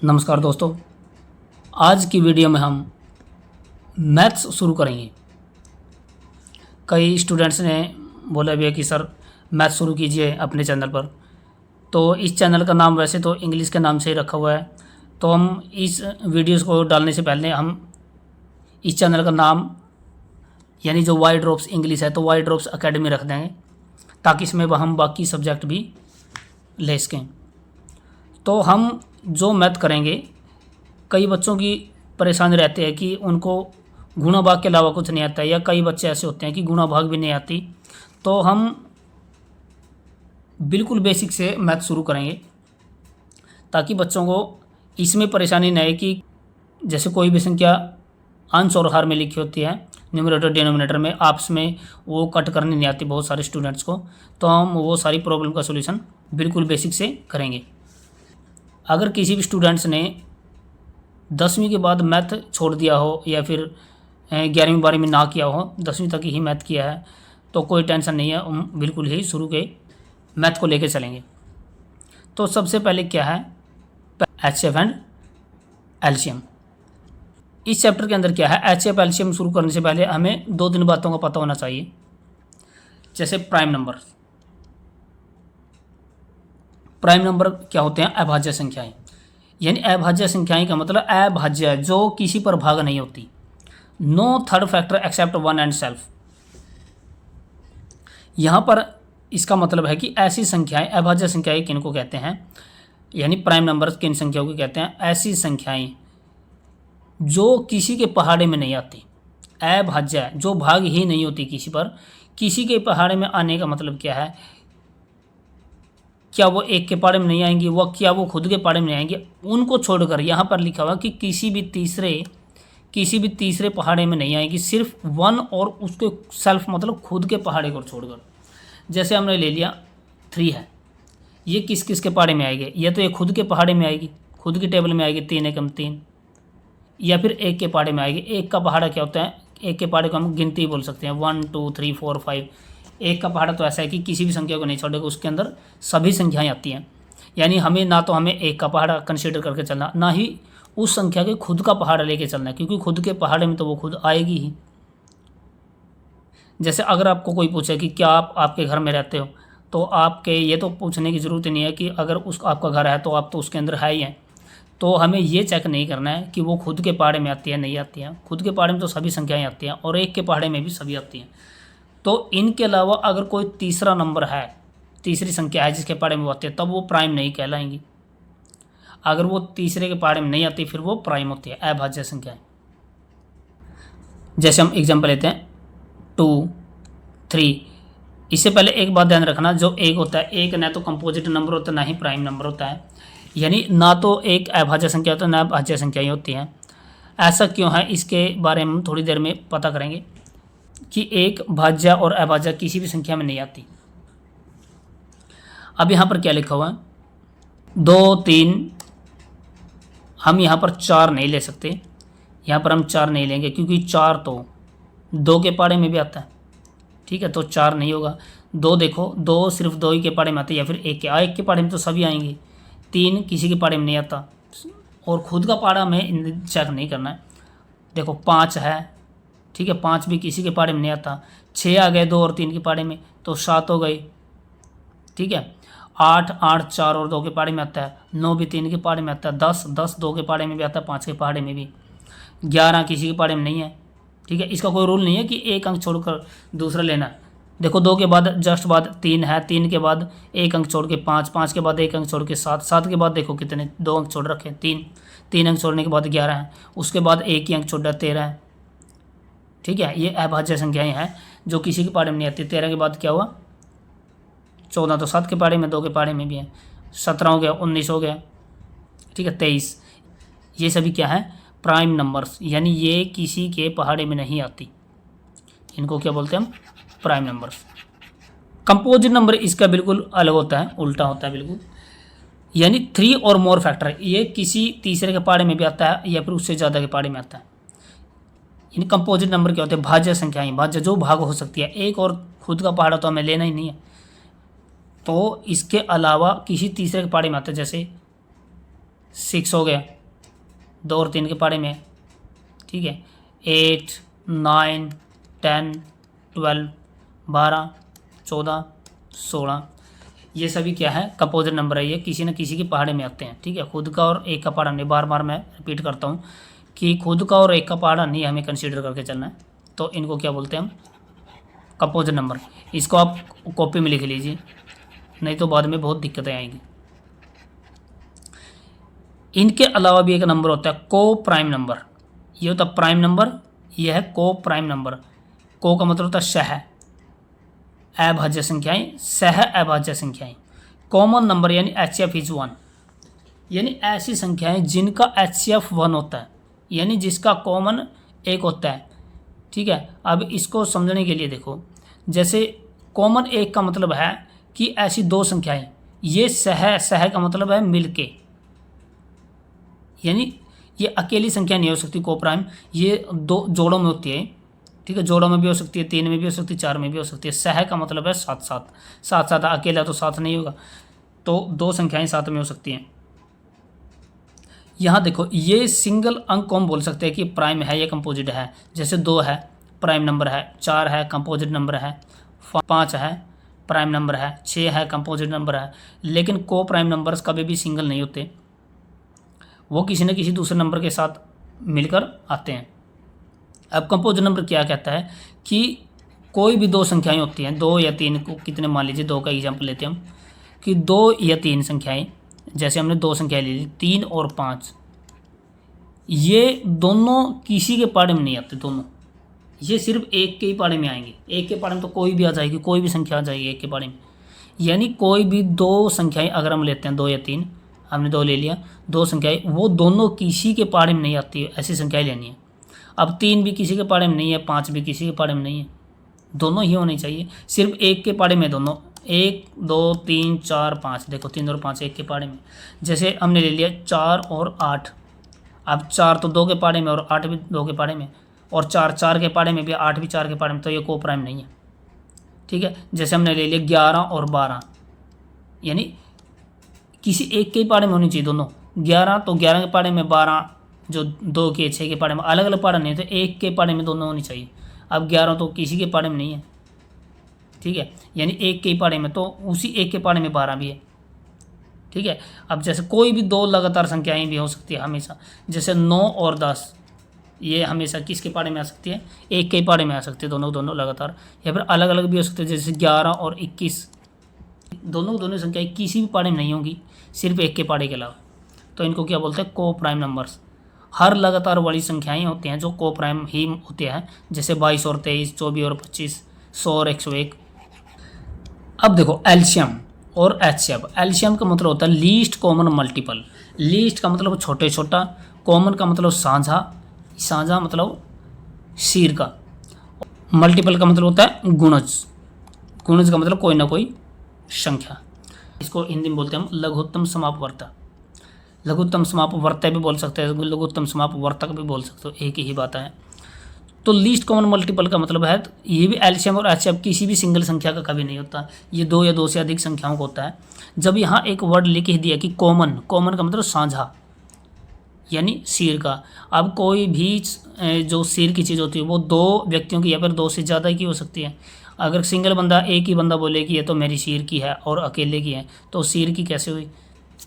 नमस्कार दोस्तों, आज की वीडियो में हम मैथ्स शुरू करेंगे। कई स्टूडेंट्स ने बोला भी है कि सर मैथ्स शुरू कीजिए अपने चैनल पर। तो इस चैनल का नाम वैसे तो इंग्लिश के नाम से ही रखा हुआ है, तो हम इस वीडियोस को डालने से पहले हम इस चैनल का नाम यानी जो वाई ड्रॉप्स इंग्लिश है तो वाई ड्रॉप्स अकेडमी रख देंगे, ताकि इसमें हम बाकी सब्जेक्ट भी ले सकें। तो हम जो मैथ करेंगे, कई बच्चों की परेशानी रहती है कि उनको गुणा भाग के अलावा कुछ नहीं आता है, या कई बच्चे ऐसे होते हैं कि गुणा भाग भी नहीं आती। तो हम बिल्कुल बेसिक से मैथ शुरू करेंगे ताकि बच्चों को इसमें परेशानी न आए कि जैसे कोई भी संख्या अंश और हर में लिखी होती है, न्यूमरेटर डिनोमिनेटर में, आपस में वो कट करनी नहीं आती बहुत सारे स्टूडेंट्स को। तो हम वो सारी प्रॉब्लम का सोल्यूशन बिल्कुल बेसिक से करेंगे। अगर किसी भी स्टूडेंट्स ने 10वीं के बाद मैथ छोड़ दिया हो या फिर 11वीं 12वीं ना किया हो, 10वीं तक ही मैथ किया है, तो कोई टेंशन नहीं है, हम बिल्कुल ही शुरू के मैथ को लेकर चलेंगे। तो सबसे पहले क्या है, HCF एंड एलसीएम। इस चैप्टर के अंदर क्या है, HCF एलसीएम शुरू करने से पहले हमें 2-3 बातों का पता होना चाहिए। जैसे प्राइम नंबर क्या होते हैं, अभाज्य संख्याएं। यानी अभाज्य संख्याएं का मतलब अभाज्य जो किसी पर भाग नहीं होती, no third factor except one and self. यहाँ पर इसका मतलब है कि ऐसी संख्याएं, अभाज्य संख्याएं किनको कहते हैं, यानी प्राइम नंबर्स किन संख्याओं को कहते हैं, ऐसी संख्याएं जो किसी के पहाड़े में नहीं आती। अभाज्य जो भाग ही नहीं होती किसी पर, किसी के पहाड़े में आने का मतलब क्या है, क्या वो एक के पहाड़े में नहीं आएंगी, क्या वो खुद के पहाड़े में नहीं आएंगे, उनको छोड़कर यहाँ पर लिखा हुआ कि किसी भी तीसरे पहाड़े में नहीं आएगी, सिर्फ वन और उसके सेल्फ मतलब खुद के पहाड़े को छोड़कर। जैसे हमने ले लिया 3 है, ये किस किस के पहाड़े में आएगी, ये तो ये खुद के पहाड़े में आएगी, खुद की टेबल में आएगी 3 एकम 3, या फिर एक के पहाड़े में आएगी। एक का पहाड़ा क्या होता है, एक के पहाड़े को हम गिनती बोल सकते हैं, 1 2 3 4 5। एक का पहाड़ा तो ऐसा है कि किसी भी संख्या को नहीं छोड़ेगा, उसके अंदर सभी संख्याएं आती हैं। यानी हमें एक का पहाड़ा कंसीडर करके चलना, ना ही उस संख्या के खुद का पहाड़ा लेके चलना है, क्योंकि खुद के पहाड़े में तो वो खुद आएगी ही। जैसे अगर आपको कोई पूछे कि क्या आप आपके घर में रहते हो, तो आपके ये तो पूछने की ज़रूरत नहीं है कि अगर आपका घर है तो आप तो उसके अंदर है ही हैं। तो हमें ये चेक नहीं करना है कि वो खुद के पहाड़े में आती है नहीं आती है। खुद के पहाड़े में तो सभी संख्याएँ आती हैं और एक के पहाड़े में भी सभी आती हैं। तो इनके अलावा अगर कोई तीसरा नंबर है, तीसरी संख्या है जिसके पहाड़े में वो आती है, तब वो प्राइम नहीं कहलाएंगी। अगर वो तीसरे के पहाड़े में नहीं आती फिर वो प्राइम होती है, अभाज्य संख्याएं। जैसे हम एग्जांपल लेते हैं 2 3। इससे पहले एक बात ध्यान रखना, जो एक होता है, एक ना तो कंपोजिट नंबर होता है ना ही प्राइम नंबर होता है। यानी ना तो एक अभाज्य संख्या होता है ना अभाज्य संख्याएं होती हैं। ऐसा क्यों है, इसके बारे में हम थोड़ी देर में पता करेंगे कि एक भाज्य और अभाज्य किसी भी संख्या में नहीं आती। अब यहाँ पर क्या लिखा हुआ है, 2 3। हम यहाँ पर 4 नहीं ले सकते, यहाँ पर हम 4 नहीं लेंगे क्योंकि 4 तो 2 के पहाड़े में भी आता है। ठीक है, तो 4 नहीं होगा। 2 देखो, 2 सिर्फ 2 ही के पहाड़े में आते हैं, या फिर एक के पहाड़े में तो सभी आएंगे। 3 किसी के पहाड़े में नहीं आता, और खुद का पहाड़ा हमें चेक नहीं करना है। देखो 5 है, ठीक है, 5 भी किसी के पहाड़े में नहीं आता। 6 आ गए 2 और 3 के पहाड़े में, तो 7 हो गई। ठीक है, 8 4 और 2 के पहाड़े में आता है। 9 भी 3 के पहाड़े में आता है। 10 2 के पहाड़े में भी आता है, 5 के पहाड़े में भी। 11 किसी के पहाड़े में नहीं है। ठीक है, इसका कोई रूल नहीं है कि एक अंक छोड़कर दूसरा लेना। देखो 2 के बाद जस्ट बाद 3 है, 3 के बाद एक अंक छोड़ के 5, 5 के बाद एक अंक छोड़ के 7, 7 के बाद देखो कितने 2 अंक छोड़ रखे, 3 अंक छोड़ने के बाद 11 है, उसके बाद एक ही अंक छोड़ रहा 13 है। ठीक है, ये अभाज्य संख्याएं हैं जो किसी के पहाड़े में नहीं आती। 13 के बाद क्या हुआ, 14 तो 7 के पहाड़े में, 2 के पहाड़े में भी है। 17 हो गया, 19 हो गया। ठीक है, 23। ये सभी क्या है, प्राइम नंबर्स, यानी ये किसी के पहाड़े में नहीं आती। इनको क्या बोलते हैं हम, प्राइम नंबर्स। कंपोजिट नंबर इसका बिल्कुल अलग होता है, उल्टा होता है बिल्कुल। यानी 3 और मोर फैक्टर, ये किसी तीसरे के पहाड़े में भी आता है या फिर उससे ज़्यादा के पहाड़े में आता है। इन कंपोजिट नंबर क्या होते हैं, भाज्य संख्याएं, भाज्य जो भाग हो सकती है। एक और खुद का पहाड़ा तो हमें लेना ही नहीं है, तो इसके अलावा किसी तीसरे के पहाड़े में आता है। जैसे 6 हो गया, 2 और 3 के पहाड़े में है, ठीक है। 8, 9, 10, 12, 12, 14, 16, ये सभी क्या है, कंपोजिट नंबर है। ये किसी न किसी के पहाड़े में आते हैं, ठीक है। खुद का और एक का पहाड़ा नहीं, बार बार मैं रिपीट करता हूँ कि खुद का और एक का पहाड़ा नहीं हमें कंसीडर करके चलना है। तो इनको क्या बोलते हैं हम, कंपोजिट नंबर। इसको आप कॉपी में लिख लीजिए, नहीं तो बाद में बहुत दिक्कतें आएंगी। इनके अलावा भी एक नंबर होता है को प्राइम नंबर। ये होता है प्राइम नंबर, यह है को प्राइम नंबर। को का मतलब होता है सह अभाज्य संख्याएं, सह अभाज्य संख्याएं। कॉमन नंबर यानी HCF इज 1, यानी ऐसी संख्याएं जिनका HCF 1 होता है, यानी जिसका कॉमन 1 होता है, ठीक है। अब इसको समझने के लिए देखो, जैसे कॉमन 1 का मतलब है कि ऐसी दो संख्याएं, ये सह का मतलब है मिलके, यानी ये अकेली संख्या नहीं हो सकती को प्राइम, ये दो जोड़ों में होती है, ठीक है। जोड़ों में भी हो सकती है, 3 में भी हो सकती है, 4 में भी हो सकती है। सह का मतलब है साथ साथ, साथ साथ, अकेला तो साथ नहीं होगा, तो दो संख्याएं साथ में हो सकती हैं। यहाँ देखो, ये सिंगल अंक को हम बोल सकते हैं कि प्राइम है या कंपोजिट है। जैसे 2 है प्राइम नंबर है, 4 है कंपोजिट नंबर है, 5 है प्राइम नंबर है, 6 है कंपोजिट नंबर है। लेकिन को प्राइम नंबर्स कभी भी सिंगल नहीं होते, वो किसी न किसी दूसरे नंबर के साथ मिलकर आते हैं। अब कंपोजिट नंबर क्या कहता है कि कोई भी दो संख्याएं होती हैं, 2 या 3 को, कितने मान लीजिए 2 का एग्जाम्पल लेते हैं हम, कि 2 या 3 संख्याएं, जैसे हमने 2 संख्याएं ले ली 3 और 5, ये दोनों किसी के पहाड़े में नहीं आते, दोनों ये सिर्फ एक के ही पहाड़े में आएंगे। एक के पहाड़े में तो कोई भी आ जाएगी, कोई भी संख्या आ जाएगी एक के पहाड़े में। यानी कोई भी दो संख्याएं अगर हम लेते हैं, 2 या 3, हमने 2 ले लिया, दो संख्याएं, वो दोनों किसी के पहाड़े में नहीं आती, ऐसी संख्याएं लेनी है। अब 3 भी किसी के पहाड़े में नहीं है, 5 भी किसी के पहाड़े में नहीं है, दोनों ही होने चाहिए। सिर्फ एक के पहाड़े में दोनों, 1, 2, 3, 4, 5, देखो 3 और 5 एक के पहाड़े में। जैसे हमने ले लिया 4 और 8, अब 4 तो 2 के पहाड़े में और 8 भी 2 के पहाड़े में, और 4 4 के पहाड़े में भी, 8 भी 4 के पहाड़े में, तो ये को प्राइम नहीं है, ठीक है। जैसे हमने ले लिया 11 और 12, यानी किसी एक के ही पहाड़े में होनी चाहिए दोनों। 11 तो 11 के पहाड़े में, 12 जो 2 के 6 के पहाड़े में, अलग अलग पहाड़े नहीं, तो एक के पहाड़े में दोनों होनी चाहिए। अब 11 तो किसी के पहाड़े में नहीं है, ठीक है, यानी एक के ही पहाड़े में, तो उसी एक के पहाड़े में 12 भी है, ठीक है। अब जैसे कोई भी दो लगातार संख्याएं भी हो सकती है हमेशा, जैसे 9 और 10, ये हमेशा किसके पहाड़े में आ सकती है, एक के ही पहाड़े में आ सकती है, दोनों दोनों लगातार, या फिर अलग अलग भी हो सकते हैं। जैसे 11 और 21, दोनों संख्याएं किसी भी पहाड़े में नहीं होंगी, सिर्फ एक के पहाड़े के अलावा, तो इनको क्या बोलते हैं, को प्राइम नंबर्स। हर लगातार वाली संख्याएं होती हैं जो को प्राइम ही होती हैं, जैसे 22 और 23, 24 और 25, 100 और 101। अब देखो एलसीएम और एचसीएफ। एलसीएम का मतलब होता है लीस्ट कॉमन मल्टीपल। लीस्ट का मतलब छोटे छोटा, कॉमन का मतलब साझा, साझा मतलब शीर का, मल्टीपल का मतलब होता है गुणज, गुणज का मतलब कोई ना कोई संख्या। इसको हिंदी में बोलते हैं हम लघुत्तम समापवर्त। लघुत्तम समापवर्त भी बोल सकते हैं, लघुत्तम समापवर्तक भी बोल सकते हो, एक ही बात है। तो लीस्ट कॉमन मल्टीपल का मतलब है, ये भी एलसीएम और एचसीएफ किसी भी सिंगल संख्या का कभी नहीं होता, ये 2 या 2 से अधिक संख्याओं का होता है। जब यहाँ एक वर्ड लिख दिया कि कॉमन, कॉमन का मतलब साझा, यानी सिर का। अब कोई भी जो सिर की चीज़ होती है वो 2 व्यक्तियों की या फिर 2 से ज़्यादा की हो सकती है। अगर सिंगल बंदा, एक ही बंदा बोले कि ये तो मेरी सिर की है और अकेले की है, तो सिर की कैसे हुई,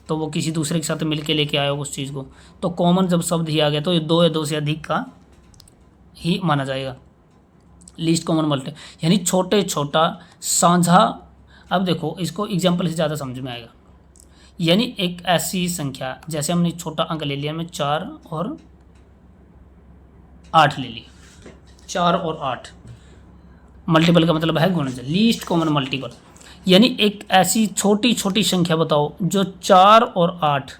तो वो किसी दूसरे के साथ मिलके लेके आया उस चीज़ को। तो कॉमन जब शब्द ही आ गया तो ये 2 या 2 से अधिक का ही माना जाएगा। लीस्ट कॉमन मल्टी यानी छोटे छोटा साझा। अब देखो इसको एग्जाम्पल से ज़्यादा समझ में आएगा। यानी एक ऐसी संख्या, जैसे हमने छोटा अंक ले लिया, मैं 4 और 8 ले लिया, 4 और 8, मल्टीपल का मतलब है गुणज, लीस्ट कॉमन मल्टीपल। यानी एक ऐसी छोटी छोटी संख्या बताओ जो 4 और 8,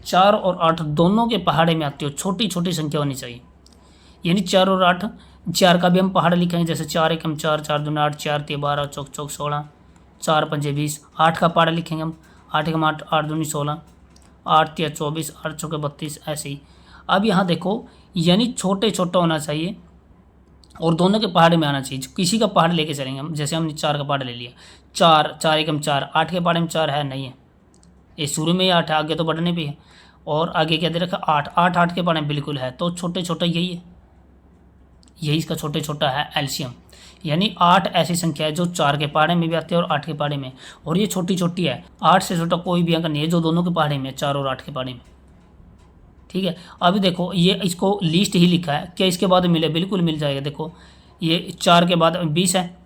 4 और 8 दोनों के पहाड़े में आती हो, छोटी छोटी संख्या होनी चाहिए। यानी 4 और 8, 4 का भी हम पहाड़ लिखेंगे, जैसे 4 एकम 4, 4 दूनी 8, 4 तिया 12, चौक चौक 16, 4 पंजे 20। 8 का पहाड़ लिखेंगे हम, 8 एकम 8, 8 दूनी 16, 8 तिया 24, 8 चौके 32, ऐसे ही। अब यहाँ देखो, यानी छोटे छोटा होना चाहिए और दोनों के पहाड़े में आना चाहिए। किसी का पहाड़ लेके चलेंगे हम, जैसे हमने 4 का पहाड़ ले लिया, 4 एकम 4, 8 के पहाड़े में 4 है नहीं है, ये शुरू में ही 8 है, आगे तो बढ़ने पे है। और आगे क्या दे रखा, 8 8 8 के पहाड़े में बिल्कुल है, तो छोटे छोटा यही है, यही इसका छोटे छोटा है एलसीएम। यानी 8 ऐसी संख्या है जो 4 के पहाड़े में भी आती है और 8 के पहाड़े में, और ये छोटी छोटी है। 8 से छोटा कोई भी अंक नहीं है जो दोनों के पहाड़े में, 4 और 8 के पहाड़े में। ठीक है, अभी देखो ये इसको लिस्ट ही लिखा है, क्या इसके बाद मिले, बिल्कुल मिल जाएगा। देखो ये 4 के बाद 20 है,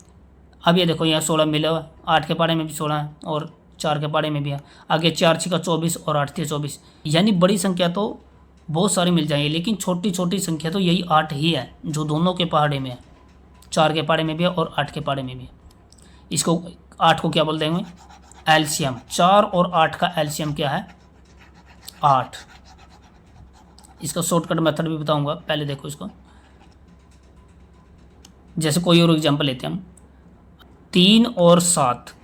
अब ये देखो यहाँ 16 मिला हुआ है, 8 के पहाड़े में भी 16 है और 4 के पहाड़े में भी है। आगे 4 6 का 24 और 8 3 24, यानी बड़ी संख्या तो बहुत सारी मिल जाएंगी, लेकिन छोटी छोटी संख्या तो यही 8 ही है जो दोनों के पहाड़े में है, 4 के पहाड़े में भी है और 8 के पहाड़े में भी है। इसको 8 को क्या बोल देंगे, एलसीएम। 4 और 8 का एलसीएम क्या है, 8। इसका शॉर्टकट मेथड भी बताऊंगा, पहले देखो इसको। जैसे कोई और एग्जांपल लेते हैं हम, 3 और 7,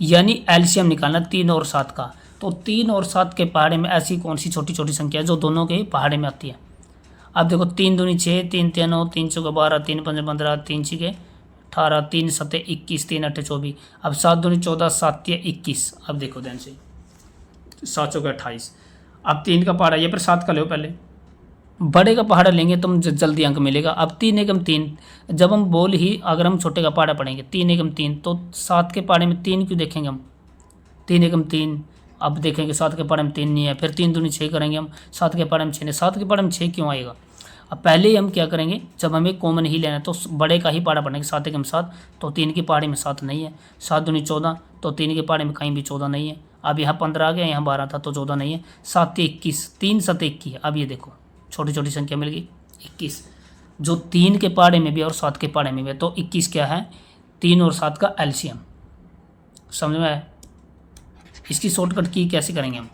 यानी एलसीएम निकालना 3 और 7 का। तो 3 और 7 के पहाड़े में ऐसी कौन सी छोटी छोटी संख्या है जो दोनों के पहाड़े में आती है। अब देखो 3 दूनी 6, 3 3 9, 3 चौका 12, 3 5 15, 3 6 18, 3 7 21, 3 8 24। अब 7 दूनी 14, 7 3 21। अब देखो ध्यान से, 7 चौका 28। अब 3 का पहाड़ा ये, पर 7 का लो पहले, बड़े का पहाड़ा लेंगे तो हम जल्दी अंक मिलेगा। अब 3 एकम 3, जब हम बोल ही अगर हम छोटे का पहाड़ा पढ़ेंगे 3 एकम 3, तो 7 के पहाड़े में 3 क्यों देखेंगे हम, 3 एकम 3। अब देखेंगे 7 के पहाड़े में 3 नहीं है, फिर 3 दूनी 6 करेंगे हम, 7 के पहाड़े में 6 नहीं, 7 के पहाड़े में 6 क्यों आएगा। अब पहले ही हम क्या करेंगे, जब हमें कॉमन ही लेना है तो बड़े का ही पहाड़ा पढ़ेंगे, 7 एकम 7, तो 3 की पहाड़ी में 7 नहीं है। 7 दूनी 14, तो 3 के पहाड़े में कहीं भी 14 नहीं है। अब यहाँ 15 आ गया, यहाँ 12 था तो 14 नहीं है। 7 3 21, 3 7 21। अब ये देखो छोटी छोटी संख्या मिल गई 21, जो 3 के पहाड़े में भी और 7 के पहाड़े में भी है। तो 21 क्या है, 3 और 7 का एलसीएम। समझ में आया। इसकी शॉर्टकट की कैसे करेंगे हम,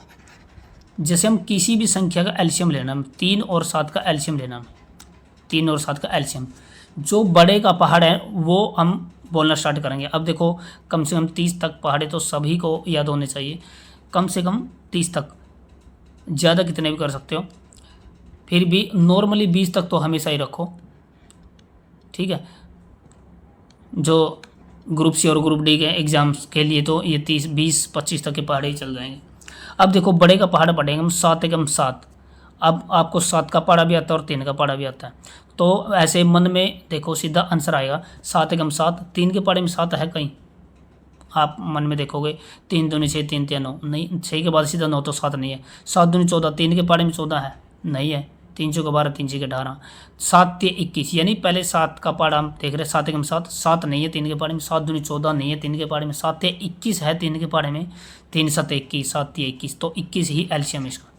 जैसे हम किसी भी संख्या का एलसीएम लेना, 3 और 7 का एलसीएम लेना, 3 और 7 का एलसीएम, जो बड़े का पहाड़ है वो हम बोलना स्टार्ट करेंगे। अब देखो कम से कम 30 तक पहाड़े तो सभी को याद होने चाहिए, कम से कम 30 तक, ज़्यादा कितने भी कर सकते हो, फिर भी नॉर्मली 20 तक तो हमेशा ही रखो। ठीक है, जो ग्रुप सी और ग्रुप डी के एग्ज़ाम्स के लिए तो ये 30 20 25 तक के पहाड़े ही चल जाएंगे। अब देखो बड़े का पहाड़ पढ़ेंगे हम 7 एकम 7। अब आपको 7 का पहाड़ा भी आता है और 3 का पहाड़ा भी आता है, तो ऐसे मन में देखो सीधा आंसर आएगा 7 एकम 7। 3 के पहाड़े में 7 है कहीं, आप मन में देखोगे 3 दूनी 6, 3 3 9 नहीं, 6 के बाद सीधा 9, तो 7 नहीं है। 7 दूनी 14, 3 के पहाड़े में 14 है नहीं है। 3 चौका 12, 3 6 18, 7 3 21, यानी पहले 7 का पहाड़ा हम देख रहे हैं, 7 एकम 7, 7 नहीं है 3 के पहाड़े में। 7 दूनी 14 नहीं है 3 के पहाड़े में। 7 3 21 है 3 के पहाड़े में। 3 7 21, 7 3 21, तो 21 ही एलसीएम इसका,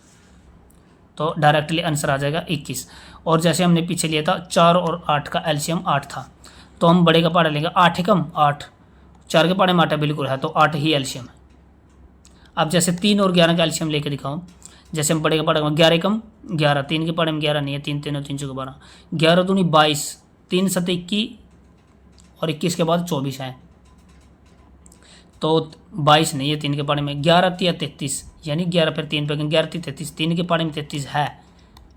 तो डायरेक्टली आंसर आ जाएगा 21। और जैसे हमने पीछे लिया था 4 और 8 का एलसीएम 8 था, तो हम बड़े का पहाड़ा लेंगे 8 एकम 8, 4 के पहाड़े में 8 है बिल्कुल है, तो 8 ही एलसीएम है। अब जैसे 3 और 11 का एलसीएम लेके दिखाऊं, जैसे हम बड़े का पहाड़ा 11 एकम 11, 3 के पहाड़े में 11 नहीं है, 3 3 3 चौका 12, 11 दूनी 22, 3 7 21 और 21 के बाद 24 है, तो 22 नहीं है 3 के पहाड़े में। 11 3 33, यानी 11 फिर 3 पे 11 3 33, 3 के पहाड़े में 33 है,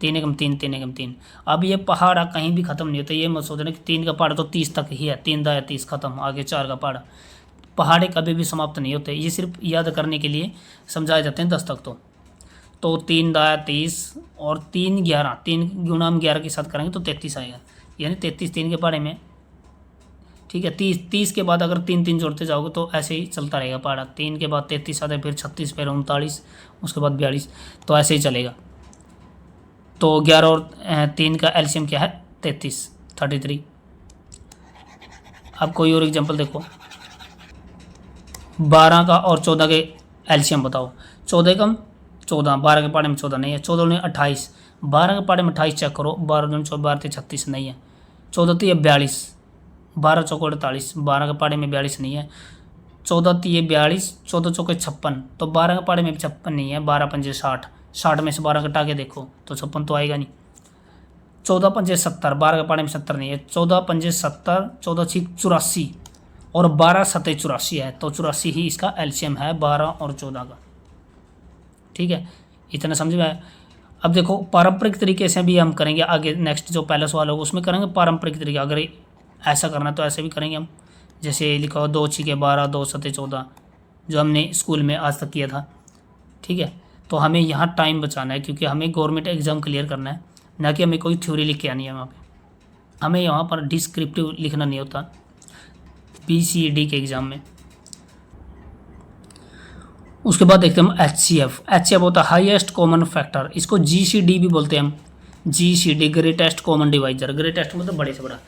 3 एकम 3, 3 एकम 3। अब ये पहाड़ा कहीं भी खत्म नहीं होता, ये मत सोचना कि 3 का पहाड़ा तो 30 तक ही है, 3 दाया 30 खत्म, आगे 4 का पहाड़ा। पहाड़े कभी भी समाप्त नहीं होते, ये सिर्फ याद करने के लिए समझाए जाते हैं 10 तक। तो 3 दाया 30 और 3 11, 3 गुणा हम 11 के साथ करेंगे तो 33 आएगा, यानी 33 3 के पहाड़े में। ठीक है, 30 के बाद अगर 3 3 जोड़ते जाओगे तो ऐसे ही चलता रहेगा पहाड़ा, 3 के बाद 33 आता है, फिर 36, फिर 39, उसके बाद 42, तो ऐसे ही चलेगा। तो 11 और 3 का एलसीएम क्या है, 33। अब कोई और एग्जांपल देखो, 12 का और 14 के एलसीएम बताओ। 14 कम 14, 12 के पहाड़े में 14 नहीं है। 14 में 28, 12 के पहाड़े में 28 चेक करो, 12 दूनी 12 36 नहीं है। 14 3 42, 12 चौको 48, 12 के पहाड़े में 42 नहीं है। 14 3 42, 14 चौके 56, तो 12 के पहाड़े में 56 नहीं है। 12 पंजे 60, 60 में से 12 घटा के देखो तो 56 तो आएगा नहीं। 14 पंजे 70, 12 के पहाड़े में 70 नहीं है। 14 पंजे 70, 14 6 84 और 12 7 84 है, तो 84 ही इसका एलसीएम है 12 और 14 का। ठीक है, इतना समझ में आया। अब देखो पारंपरिक तरीके से भी हम करेंगे आगे, नेक्स्ट जो पहला सवाल होगा उसमें करेंगे पारंपरिक तरीके। अगर ऐसा करना तो ऐसे भी करेंगे हम, जैसे लिखा हो 2 6 12, 2 7 14, जो हमने स्कूल में आज तक किया था। ठीक है। तो हमें यहाँ टाइम बचाना है क्योंकि हमें गवर्नमेंट एग्ज़ाम क्लियर करना है, ना कि हमें कोई थ्योरी लिख के आनी है वहाँ पे। हमें यहाँ पर डिस्क्रिप्टिव लिखना नहीं होता PCD के एग्ज़ाम में। उसके बाद देखते हैं हम HCF होता है हाईएस्ट कॉमन फैक्टर, इसको GCD भी बोलते हैं हम, GCD greatest common divisor, greatest मतलब बड़े से बड़ा,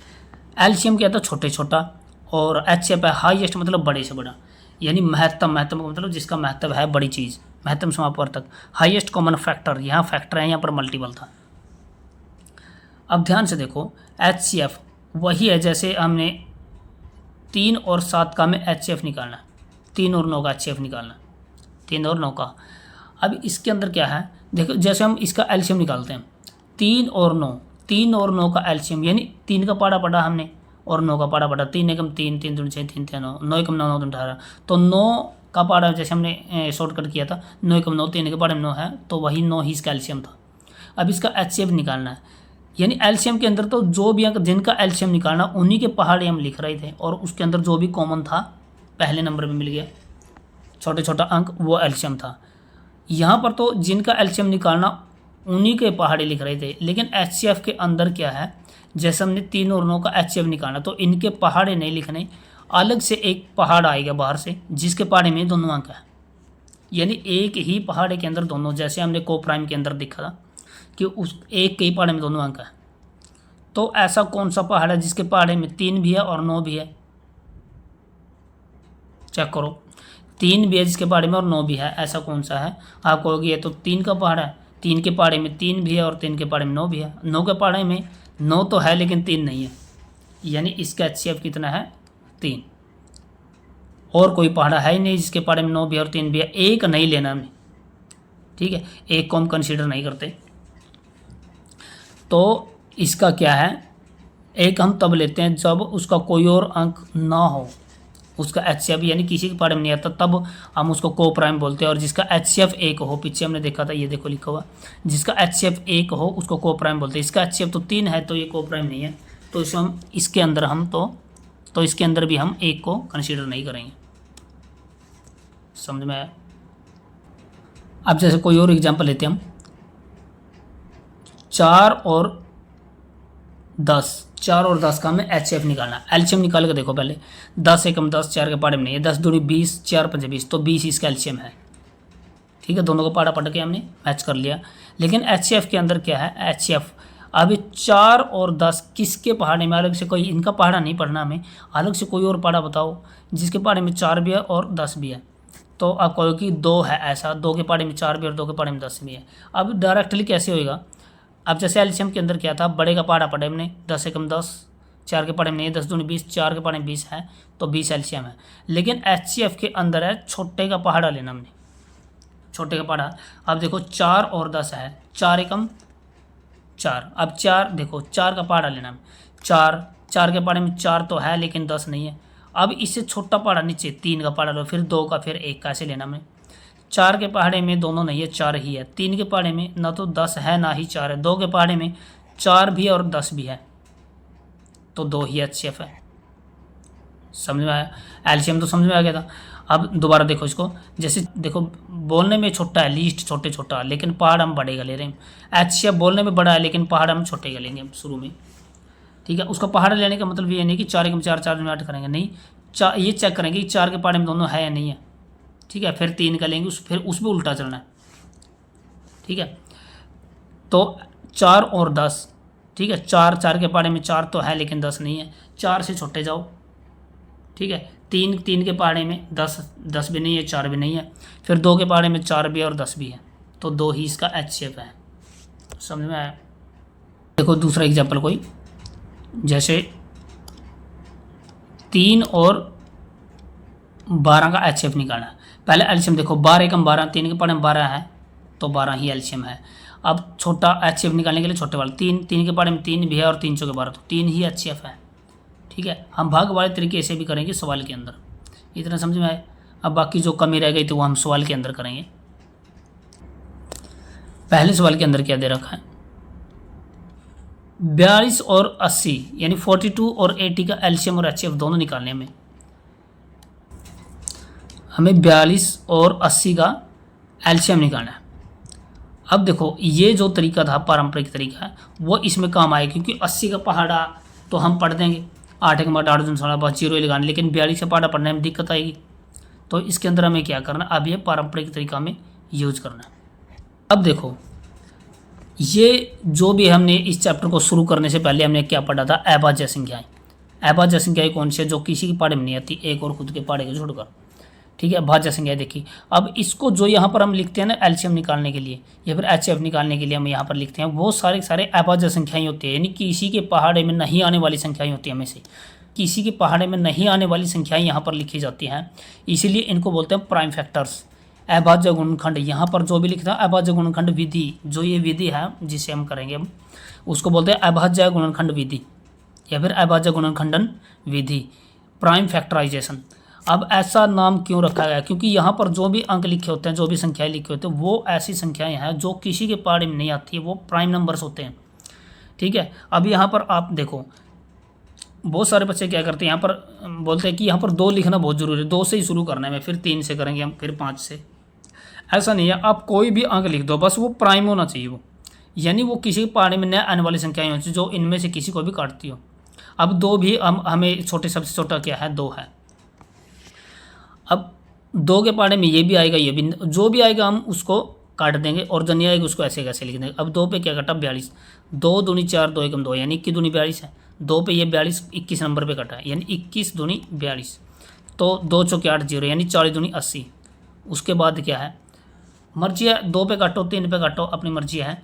LCM क्या था छोटे छोटा, और HCF है हाईएस्ट मतलब बड़े से बड़ा, यानी महत्तम का मतलब जिसका महत्व है बड़ी चीज़, महत्तम समापवर्तक। हाईएस्ट कॉमन फैक्टर, यहाँ फैक्टर है, यहाँ पर मल्टीपल था। अब ध्यान से देखो HCF वही है जैसे हमने 3 और 7 का हमें HCF निकालना, 3 और 9 का HCF निकालना, 3 और 9 का। अब इसके अंदर क्या है देखो, जैसे हम इसका LCM निकालते हैं 3 और 9 का LCM, यानी 3 का पाड़ा पड़ा हमने और 9 का पाड़ा पड़ा, 3 एकम 3, 3 दूनी 6, 3 3 9, 9 एकम 9, 9 दूनी 18, तो 9 का पाड़ा जैसे हमने शॉर्टकट किया था 9 एकम 9, 3 के पाड़े में 9 है, तो वही 9 ही इसका LCM था। अब इसका HCF निकालना है, यानी LCM के अंदर तो जो भी अंक जिनका LCM निकालना उन्हीं के पहाड़े हम लिख रहे थे, और उसके अंदर जो भी कॉमन था पहले नंबर में मिल गया, छोटे छोटा अंक वो LCM था। यहाँ पर तो जिनका LCM निकालना उन्हीं के पहाड़े लिख रहे थे, लेकिन HCF के अंदर क्या है, जैसे हमने 3 और 9 का HCF निकालना तो इनके पहाड़े नहीं लिखने, अलग से एक पहाड़ आएगा बाहर से जिसके पहाड़े में दोनों अंक है, यानी एक ही पहाड़े के अंदर दोनों, जैसे हमने को प्राइम के अंदर देखा था कि उस एक के ही पहाड़े में दोनों अंक है। तो ऐसा कौन सा पहाड़ है जिसके पहाड़े में 3 भी है और 9 भी है, चेक करो, 3 भी है जिसके पहाड़े में और 9 भी है, ऐसा कौन सा है? आप कहोगे ये तो 3 का पहाड़ है, 3 के पहाड़े में 3 भी है और 3 के पहाड़े में 9 भी है, 9 के पहाड़े में 9 तो है लेकिन 3 नहीं है, यानी इसका HCF कितना है 3। और कोई पहाड़ा है ही नहीं जिसके पहाड़े में 9 भी है और 3 भी है, एक नहीं लेना हमें, ठीक है, एक को हम कंसीडर नहीं करते। तो इसका क्या है, एक हम तब लेते हैं जब उसका कोई और अंक ना हो, उसका HCF यानी किसी के पहाड़े में नहीं आता तब हम उसको को प्राइम बोलते हैं, और जिसका HCF 1 हो, पीछे हमने देखा था ये देखो लिखा हुआ, जिसका HCF 1 हो उसको को प्राइम बोलते हैं। इसका HCF तो 3 है तो ये को प्राइम नहीं है, तो इसे हम इसके अंदर हम तो इसके अंदर भी हम 1 को कंसीडर नहीं करेंगे, समझ में आया? अब जैसे कोई और एग्जाम्पल लेते हैं हम, 4 और 10 का हमें HCF निकालना, LCM निकाल के देखो पहले, 10 एकम 10, 4 के पहाड़े में नहीं है, 10 दूनी 20, 4 पंजे 20, तो 20 इसका LCM है, ठीक है, दोनों को पहाड़ा पढ़ के हमने मैच कर लिया। लेकिन HCF के अंदर क्या है, HCF अब 4 और 10 किसके पहाड़े में, अलग से कोई इनका पहाड़ा नहीं पढ़ना हमें, अलग से कोई और पहाड़ा बताओ जिसके पहाड़े में 4 भी है और 10 भी है, तो आप कहोगे कि 2 है ऐसा, 2 के पहाड़े में 4 भी और 2 के पहाड़े में 10 भी है। अब डायरेक्टली कैसे होएगा, अब जैसे LCM के अंदर क्या था, बड़े का पहाड़ा पढ़े हमने 10 एकम 10, 4 के पहाड़े में नहीं है, 10 दूनी 20, 4 के पहाड़े में 20 है, तो 20 LCM है। लेकिन HCF के अंदर है छोटे का पहाड़ा लेना हमने, छोटे का पहाड़ा। अब देखो 4 और 10 है, 4 एकम 4, अब 4 देखो 4 का पहाड़ा लेना, 4 के पहाड़े में 4 तो है लेकिन 10 नहीं है। अब इससे छोटा पहाड़ा नीचे 3 का पहाड़ा लो, फिर 2 का, फिर 1 का, ऐसे लेना हमें। 4 के पहाड़े में दोनों नहीं है, 4 ही है, 3 के पहाड़े में ना तो 10 है ना ही 4 है, 2 के पहाड़े में 4 भी और 10 भी है, तो 2 ही HCF है, समझ में आया? LCM तो समझ में आ गया था। अब दोबारा देखो इसको, जैसे देखो बोलने में छोटा है, लीस्ट छोटा, लेकिन पहाड़ हम बड़े का ले रहे हैं। HCF बोलने में बड़ा है लेकिन पहाड़ हम छोटे का लेंगे शुरू में, ठीक है। उसका पहाड़ लेने का मतलब ये नहीं कि 4 एकम 4, 4 दूनी 8 करेंगे, नहीं, ये चेक करेंगे कि 4 के पहाड़े में दोनों है या नहीं है, ठीक है, फिर 3 का लेंगे, फिर उस पर उल्टा चलना है, ठीक है। तो 4 और 10, ठीक है, 4 के पहाड़े में 4 तो है लेकिन 10 नहीं है, 4 से छोटे जाओ, ठीक है। 3 के पहाड़े में 10 भी नहीं है, 4 भी नहीं है, फिर 2 के पहाड़े में 4 भी और 10 भी है, तो 2 ही इसका HCF है, समझ में आया? देखो दूसरा एग्जाम्पल कोई, जैसे 3 और 12 का HCF निकालना है। पहले LCM देखो, 12 एकम 12, 3 के पहाड़े में 12 है तो 12 ही LCM है। अब छोटा HCF निकालने के लिए छोटे वाले 3 के पहाड़े में 3 भी है और 3 चौके 12, तो 3 ही HCF है, ठीक है। हम भाग वाले तरीके से भी करेंगे सवाल के अंदर, इतना समझ में आए? अब बाकी जो कमी रह गई तो वो हम सवाल के अंदर करेंगे। पहले सवाल के अंदर क्या दे रखा है, 42 और 80 यानी 42 और 80 का LCM और HCF दोनों निकालने हमें 42 और 80 का एलसीएम निकालना है। अब देखो ये जो तरीका था पारंपरिक तरीका है वो इसमें काम आएगा, क्योंकि 80 का पहाड़ा तो हम पढ़ देंगे, 8 के बाद 8 दूनी 16 बस जीरो ही लगाना, लेकिन 42 का पहाड़ा पढ़ने में दिक्कत आएगी। तो इसके अंदर हमें क्या करना, अब ये पारंपरिक तरीका में यूज करना है। अब देखो ये जो भी हमने इस चैप्टर को शुरू करने से पहले हमने क्या पढ़ा था, अभाज्य संख्याएं। अभाज्य संख्याएं कौन सी है, जो किसी के पहाड़े में नहीं आती, एक और खुद के पहाड़े को छोड़कर, ठीक है। भाज्य संख्या देखिए, अब इसको जो यहाँ पर हम लिखते हैं ना एलसीएम निकालने के लिए या फिर एचसीएफ निकालने के लिए हम यहाँ पर लिखते हैं, वो सारे सारे अभाज्य संख्याएं होती है, यानी किसी के पहाड़े में नहीं आने वाली संख्याएं होती है। हमें से किसी के पहाड़े में नहीं आने वाली संख्याएं यहाँ पर लिखी जाती हैं, इसीलिए इनको बोलते हैं प्राइम फैक्टर्स। अभाज्य गुणनखंड, यहाँ पर जो भी लिखता है अभाज्य गुणनखंड विधि, जो ये विधि है जिसे हम करेंगे हम उसको बोलते हैं अभाज्य गुणनखंड विधि या फिर अभाज्य गुणनखंडन विधि, प्राइम फैक्टराइजेशन। अब ऐसा नाम क्यों रखा गया, क्योंकि यहाँ पर जो भी अंक लिखे होते हैं, जो भी संख्याएं लिखे होते हैं, वो ऐसी संख्याएं हैं जो किसी के पहाड़े में नहीं आती है, वो प्राइम नंबर्स होते हैं, ठीक है। अब यहाँ पर आप देखो बहुत सारे बच्चे क्या करते हैं, यहाँ पर बोलते हैं कि यहाँ पर 2 लिखना बहुत ज़रूरी है, 2 से ही शुरू करना है, मैं फिर 3 से करेंगे हम, फिर 5 से। ऐसा नहीं है, आप कोई भी अंक लिख दो, बस वो प्राइम होना चाहिए, वो यानी वो किसी के पहाड़े में न आने वाली संख्याएं होनी चाहिए जो इनमें से किसी को भी काटती हो। अब 2 भी हमें छोटे, सबसे छोटा क्या है, 2 है। अब 2 के पहाड़े में ये भी आएगा, ये भी, जो भी आएगा हम उसको काट देंगे, और जो नहीं आएगा उसको ऐसे कैसे लिख देंगे। अब 2 पे क्या कटा, 42, 2 दूनी 4, 2 एकम 2, यानी 21 दूनी 42 है। 2 पे ये 42 21 नंबर पे कटा है, यानी 21 दूनी 42, तो 2 चौके 8 0, यानी 40 दूनी 80। उसके बाद क्या है, मर्जी है, 2 पे काटो 3 पे काटो, अपनी मर्जी है।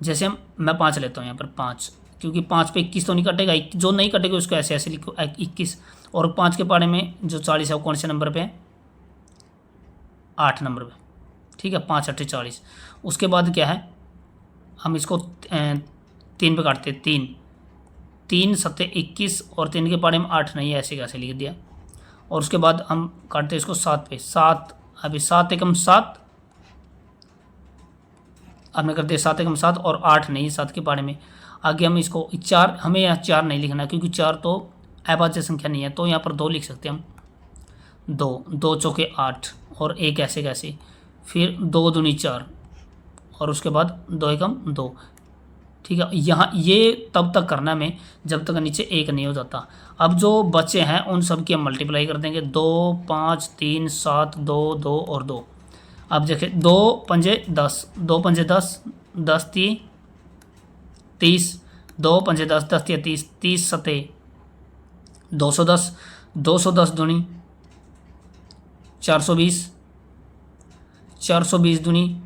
जैसे मैं 5 लेता हूँ यहाँ पर 5, क्योंकि 5 पे 21 तो नहीं कटेगा, जो नहीं कटेगा उसको ऐसे ऐसे लिखो 21। और 5 के पहाड़े में जो 40 है वो कौन से नंबर पे है, 8 नंबर पे, ठीक है। 5 8 40। उसके बाद क्या है, हम इसको 3 पे काटते, 3 3 7 21, और 3 के पहाड़े में 8 नहीं है, ऐसे कैसे लिख दिया। और उसके बाद हम काटते इसको 7 पे, 7, अभी 7 एकम 7, अब मैं करते 7 एकम 7, और 8 नहीं 7 के पहाड़े में। आगे हम इसको 4, हमें यहाँ 4 नहीं लिखना क्योंकि 4 तो अभाज्य संख्या नहीं है, तो यहाँ पर 2 लिख सकते हैं हम, 2 चौके 8, और 1 ऐसे कैसे, फिर 2 दूनी 4, और उसके बाद 2 एकम 2, ठीक है। यहाँ ये तब तक करना में जब तक नीचे 1 नहीं हो जाता। अब जो बच्चे हैं उन सब की हम मल्टीप्लाई कर देंगे, 2 5 3 7 2 2 और 2। अब देखिए 2 पंजे 10, 2 पंजे 10, 10 30, 2 पंजे 10, 10 30, 30 सते 210, 210 दूनी 420, 420 दूनी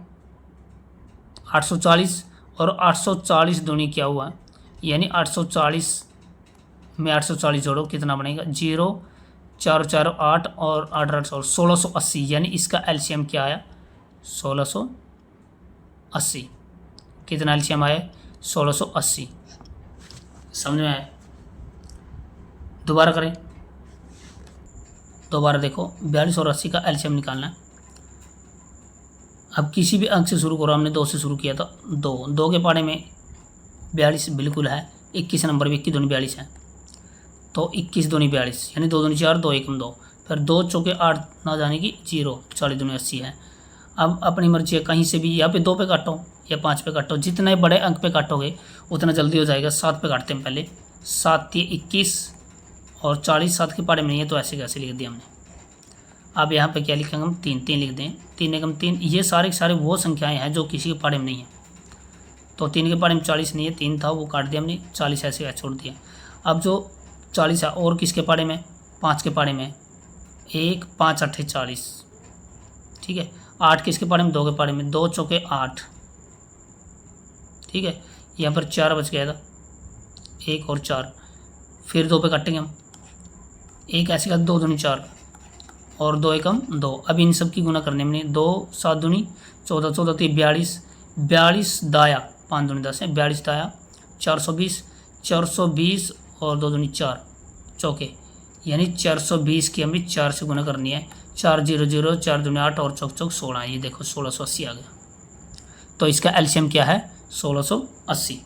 840, और 840 दूनी क्या हुआ, यानी 840 में 840 जोड़ो कितना बनेगा, 0 4 4 8 और 8 8 1680, यानी इसका एलसीएम क्या आया, 1680। कितना एलसीएम आया, 1680। समझ में आया। दोबारा करें, दोबारा देखो 42 और 80 का एलसीएम निकालना है। अब किसी भी अंक से शुरू करो, हमने 2 से शुरू किया था, 2 के पहाड़े में 42 बिल्कुल है, 21 नंबर में 21 दूनी 42 है, तो 21 दूनी 42, यानी 2 दूनी 4, 2 एकम 2, फिर 2 चौके 8 ना जाने की 0, 40 दूनी 80 है। अब अपनी मर्जी है, कहीं से भी यहाँ पे 2 पे काटो या 5 पे काटो, जितने बड़े अंक पे काटोगे उतना जल्दी हो जाएगा। 7 पे काटते हैं पहले, 7 21 और 40, 7 के पहाड़े में नहीं है तो ऐसे कैसे लिख दिया हमने। अब यहाँ पे क्या लिखेंगे हम, 3 लिख दें, 3 एकम 3। ये सारे सारे वो संख्याएं हैं जो किसी के पहाड़े में नहीं है, तो 3 के पहाड़े में 40 नहीं है, 3 था वो काट दिया हमने, 40 ऐसे छोड़ दिया। अब जो 40 है और किसके पहाड़े में, 5 के पहाड़े में, 1 5 8 40, ठीक है। 8 किसके पहाड़े में, 2 के पहाड़े में, 2 चौके 8, ठीक है। यहाँ पर 4 बच गया था, 1 और 4, फिर 2 पे काटेंगे हम, 1 ऐसे का 2 दूनी 4 और 2 एकम 2। अब इन सब की गुना करने में 2 7 दूनी 14, 14 42, 42 दाया 5 दूनी 10 है, 42 दाया 420, 420 और 2 दूनी 4 चौके, यानी 420 की हमें 4 से गुना करनी है। 4 0 0, 4 दूनी 8 और चौक चौक 16, ये देखो 1680 आ गया। तो इसका एलसीएम क्या है, 1680।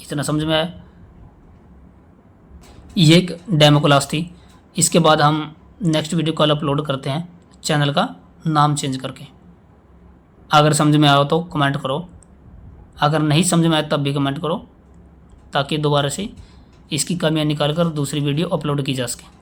इतना समझ में आया। ये एक डेमो क्लास थी। इसके बाद हम नेक्स्ट वीडियो कल अपलोड करते हैं। चैनल का नाम चेंज करके। अगर समझ में आया तो कमेंट करो, अगर नहीं समझ में आया तब भी कमेंट करो, ताकि दोबारा से इसकी कमियां निकाल कर दूसरी वीडियो अपलोड की जा सके।